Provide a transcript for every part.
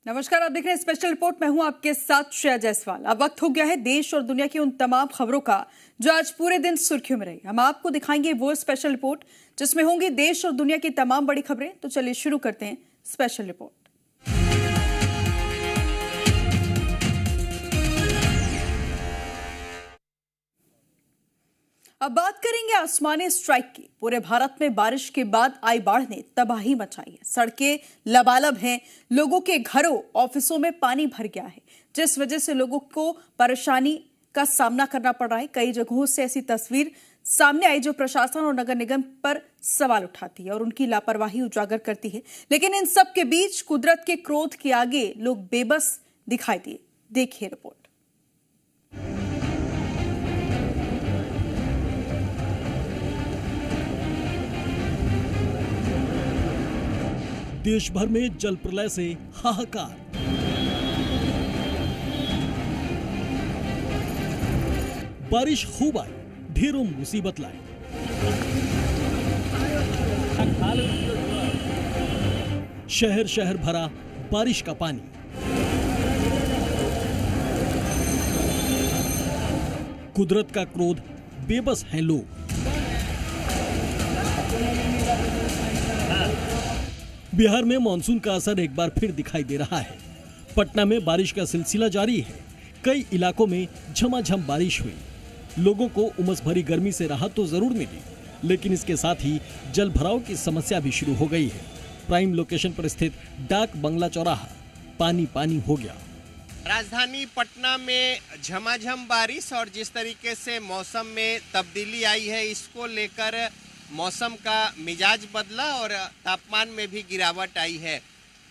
नमस्कार, आप देख रहे हैं स्पेशल रिपोर्ट। मैं हूं आपके साथ श्रेया जायसवाल। अब वक्त हो गया है देश और दुनिया की उन तमाम खबरों का जो आज पूरे दिन सुर्खियों में रही। हम आपको दिखाएंगे वो स्पेशल रिपोर्ट जिसमें होंगी देश और दुनिया की तमाम बड़ी खबरें। तो चलिए शुरू करते हैं स्पेशल रिपोर्ट। अब बात करेंगे आसमानी स्ट्राइक की। पूरे भारत में बारिश के बाद आई बाढ़ ने तबाही मचाई है। सड़कें लबालब हैं, लोगों के घरों ऑफिसों में पानी भर गया है, जिस वजह से लोगों को परेशानी का सामना करना पड़ रहा है। कई जगहों से ऐसी तस्वीर सामने आई जो प्रशासन और नगर निगम पर सवाल उठाती है और उनकी लापरवाही उजागर करती है। लेकिन इन सब के बीच कुदरत के क्रोध के आगे लोग बेबस दिखाई दिए। देखिए रिपोर्ट। देश भर में जल प्रलय से हाहाकार। बारिश खूब आई, ढेरों मुसीबत लाई। शहर शहर भरा बारिश का पानी। कुदरत का क्रोध, बेबस हैं लोग। बिहार में मानसून का असर एक बार फिर दिखाई दे रहा है। पटना में बारिश का सिलसिला जारी है। कई इलाकों में झमाझम बारिश हुई। लोगों को उमस भरी गर्मी से राहत तो जरूर मिली, लेकिन इसके साथ ही जल भराव की समस्या भी शुरू हो गई है। प्राइम लोकेशन पर स्थित डाक बंगला चौराहा पानी पानी हो गया। राजधानी पटना में झमाझम बारिश और जिस तरीके से मौसम में तब्दीली आई है, इसको लेकर मौसम का मिजाज बदला और तापमान में भी गिरावट आई है।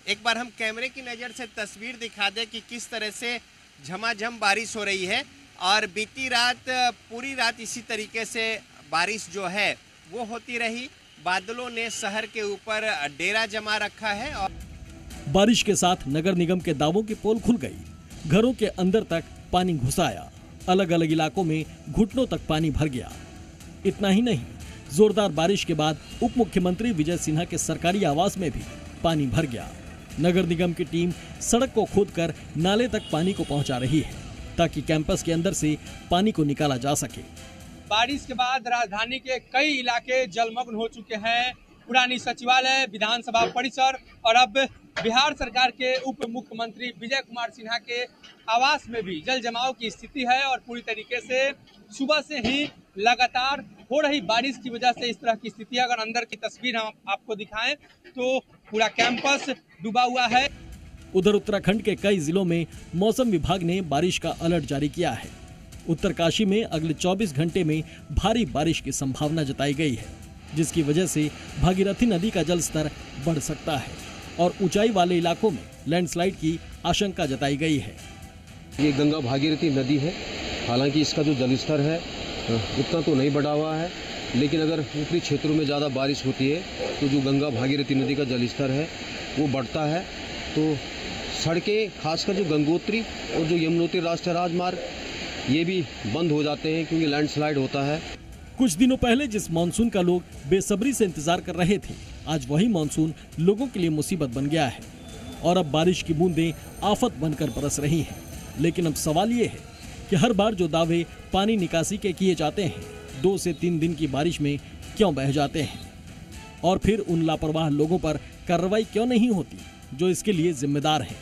एक बार हम कैमरे की नज़र से तस्वीर दिखा दें कि किस तरह से झमाझम बारिश हो रही है। और बीती रात पूरी रात इसी तरीके से बारिश जो है वो होती रही। बादलों ने शहर के ऊपर डेरा जमा रखा है और बारिश के साथ नगर निगम के दावों की पोल खुल गई। घरों के अंदर तक पानी घुस आया। अलग अलग इलाकों में घुटनों तक पानी भर गया। इतना ही नहीं, जोरदार बारिश के बाद उप मुख्यमंत्री विजय सिन्हा के सरकारी आवास में भी पानी भर गया। नगर निगम की टीम सड़क को खोदकर नाले तक पानी को पहुंचा रही है ताकि कैंपस के अंदर से पानी को निकाला जा सके। बारिश के बाद राजधानी के कई इलाके जलमग्न हो चुके हैं। पुरानी सचिवालय, विधानसभा परिसर और अब बिहार सरकार के उप मुख्यमंत्री विजय कुमार सिन्हा के आवास में भी जल जमाव की स्थिति है। और पूरी तरीके से सुबह से ही लगातार हो रही बारिश की वजह से इस तरह की स्थिति है। अगर अंदर की तस्वीर हम आपको दिखाएं तो पूरा कैंपस डूबा हुआ है। उधर उत्तराखंड के कई जिलों में मौसम विभाग ने बारिश का अलर्ट जारी किया है। उत्तरकाशी में अगले 24 घंटे में भारी बारिश की संभावना जताई गई है, जिसकी वजह से भागीरथी नदी का जल स्तर बढ़ सकता है और ऊंचाई वाले इलाकों में लैंडस्लाइड की आशंका जताई गई है। ये गंगा भागीरथी नदी है। हालांकि इसका जो जलस्तर है उतना तो नहीं बढ़ा हुआ है, लेकिन अगर ऊपरी क्षेत्रों में ज़्यादा बारिश होती है तो जो गंगा भागीरथी नदी का जलस्तर है वो बढ़ता है। तो सड़कें, खासकर जो गंगोत्री और जो यमुनोत्री राष्ट्रीय राजमार्ग, ये भी बंद हो जाते हैं क्योंकि लैंडस्लाइड होता है। कुछ दिनों पहले जिस मानसून का लोग बेसब्री से इंतजार कर रहे थे, आज वही मानसून लोगों के लिए मुसीबत बन गया है और अब बारिश की बूंदें आफत बनकर बरस रही हैं। लेकिन अब सवाल ये है कि हर बार जो दावे पानी निकासी के किए जाते हैं, 2 से 3 दिन की बारिश में क्यों बह जाते हैं और फिर उन लापरवाह लोगों पर कार्रवाई क्यों नहीं होती जो इसके लिए जिम्मेदार हैं।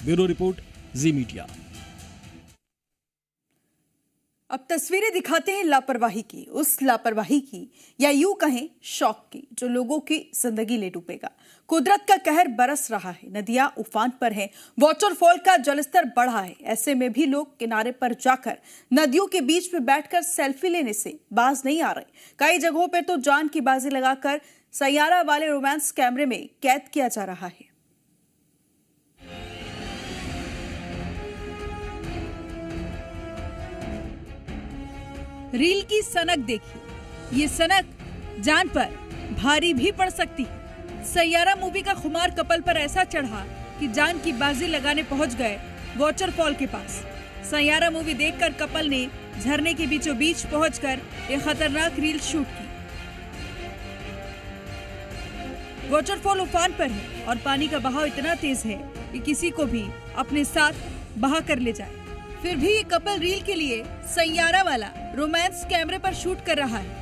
ब्यूरो रिपोर्ट, जी मीडिया। अब तस्वीरें दिखाते हैं लापरवाही की, उस लापरवाही की या यूं कहें शौक की जो लोगों की जिंदगी ले डूबेगा। कुदरत का कहर बरस रहा है, नदियां उफान पर हैं, वाटरफॉल का जलस्तर बढ़ा है। ऐसे में भी लोग किनारे पर जाकर नदियों के बीच में बैठकर सेल्फी लेने से बाज नहीं आ रहे। कई जगहों पर तो जान की बाजी लगाकर सैयारा वाले रोमांस कैमरे में कैद किया जा रहा है। रील की सनक देखिए। ये सनक जान पर भारी भी पड़ सकती है। सैयारा मूवी का खुमार कपल पर ऐसा चढ़ा कि जान की बाजी लगाने पहुंच गए वाटरफॉल के पास। सैयारा मूवी देखकर कपल ने झरने के बीचों बीच पहुंचकर एक खतरनाक रील शूट की। वाटरफॉल उफान पर है और पानी का बहाव इतना तेज है कि किसी को भी अपने साथ बहा कर ले जाए। फिर भी ये कपल रील के लिए सैयारा वाला रोमांस कैमरे पर शूट कर रहा है।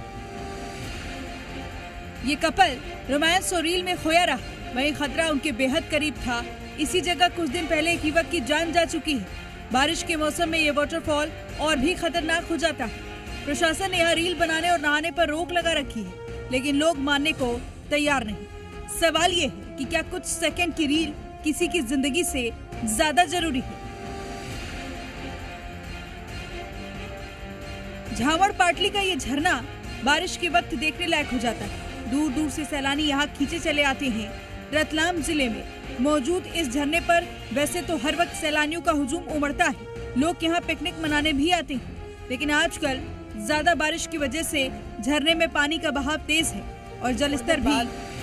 ये कपल रोमांस और रील में खोया रहा, वहीं खतरा उनके बेहद करीब था। इसी जगह कुछ दिन पहले एक युवक की जान जा चुकी है। बारिश के मौसम में ये वाटरफॉल और भी खतरनाक हो जाता है। प्रशासन ने यहाँ रील बनाने और नहाने पर रोक लगा रखी है, लेकिन लोग मानने को तैयार नहीं। सवाल ये है कि क्या कुछ सेकंड की रील किसी की जिंदगी से ज्यादा जरूरी है? झावड़ पाटली का ये झरना बारिश के वक्त देखने लायक हो जाता है। दूर दूर से सैलानी यहाँ खींचे चले आते हैं। रतलाम जिले में मौजूद इस झरने पर वैसे तो हर वक्त सैलानियों का हुजूम उमड़ता है। लोग यहाँ पिकनिक मनाने भी आते हैं, लेकिन आजकल ज्यादा बारिश की वजह से झरने में पानी का बहाव तेज है और जलस्तर भी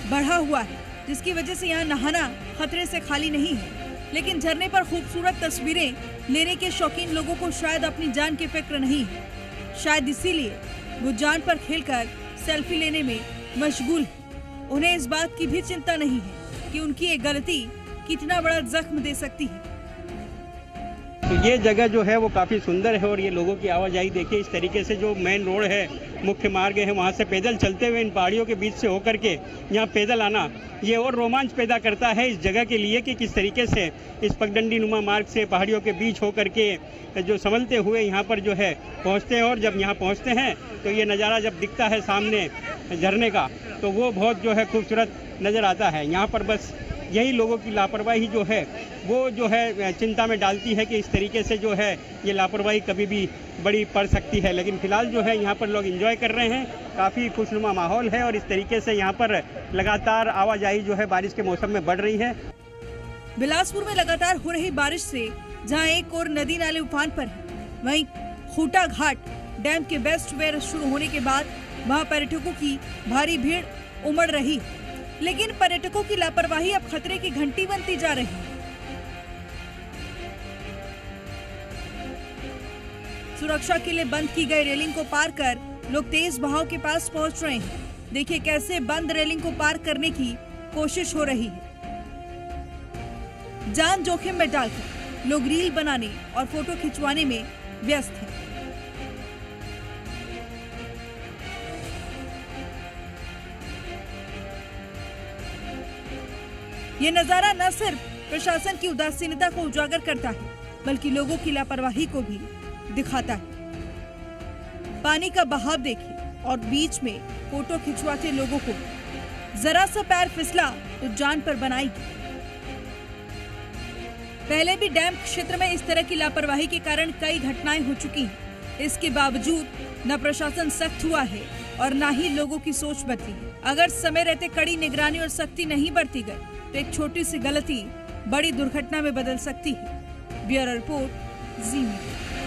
बढ़ा हुआ है, जिसकी वजह से यहाँ नहाना खतरे से खाली नहीं है। लेकिन झरने पर खूबसूरत तस्वीरें लेने के शौकीन लोगों को शायद अपनी जान की फिक्र नहीं है। शायद इसीलिए वो जान पर खेलकर सेल्फी लेने में मशगूल है। उन्हें इस बात की भी चिंता नहीं है कि उनकी एक गलती कितना बड़ा जख्म दे सकती है। तो ये जगह जो है वो काफ़ी सुंदर है और ये लोगों की आवाजाही देखिए। इस तरीके से जो मेन रोड है, मुख्य मार्ग है, वहाँ से पैदल चलते हुए इन पहाड़ियों के बीच से होकर के यहाँ पैदल आना, ये और रोमांच पैदा करता है इस जगह के लिए कि किस तरीके से इस पगडंडी नुमा मार्ग से पहाड़ियों के बीच होकर के जो संभलते हुए यहाँ पर जो है पहुँचते हैं। और जब यहाँ पहुँचते हैं तो ये नज़ारा जब दिखता है सामने झरने का, तो वो बहुत जो है खूबसूरत नज़र आता है। यहाँ पर बस यही लोगों की लापरवाही जो है वो जो है चिंता में डालती है कि इस तरीके से जो है ये लापरवाही कभी भी बड़ी पड़ सकती है। लेकिन फिलहाल जो है यहाँ पर लोग एंजॉय कर रहे हैं, काफ़ी खुशनुमा माहौल है और इस तरीके से यहाँ पर लगातार आवाजाही जो है बारिश के मौसम में बढ़ रही है। बिलासपुर में लगातार हो रही बारिश से जहां एक और नदी नाले उफान पर है, वहीं खूटा घाट डैम के बेस्ट वेयर शुरू होने के बाद वहां पर्यटकों की भारी भीड़ उमड़ रही है। लेकिन पर्यटकों की लापरवाही अब खतरे की घंटी बनती जा रही है। सुरक्षा के लिए बंद की गई रेलिंग को पार कर लोग तेज बहाव के पास पहुंच रहे हैं। देखिए कैसे बंद रेलिंग को पार करने की कोशिश हो रही है। जान जोखिम में डालकर लोग रील बनाने और फोटो खिंचवाने में व्यस्त हैं। ये नजारा न सिर्फ प्रशासन की उदासीनता को उजागर करता है, बल्कि लोगों की लापरवाही को भी दिखाता है। पानी का बहाव देखिए और बीच में फोटो खिंचवाते लोगों को जरा सा पैर फिसला तो जान पर बनाएगी। पहले भी डैम क्षेत्र में इस तरह की लापरवाही के कारण कई घटनाएं हो चुकी हैं। इसके बावजूद न प्रशासन सख्त हुआ है और न ही लोगों की सोच बदली है। अगर समय रहते कड़ी निगरानी और सख्ती नहीं बरती गई तो एक छोटी सी गलती बड़ी दुर्घटना में बदल सकती है। ब्यूरो रिपोर्ट, जी मीडिया।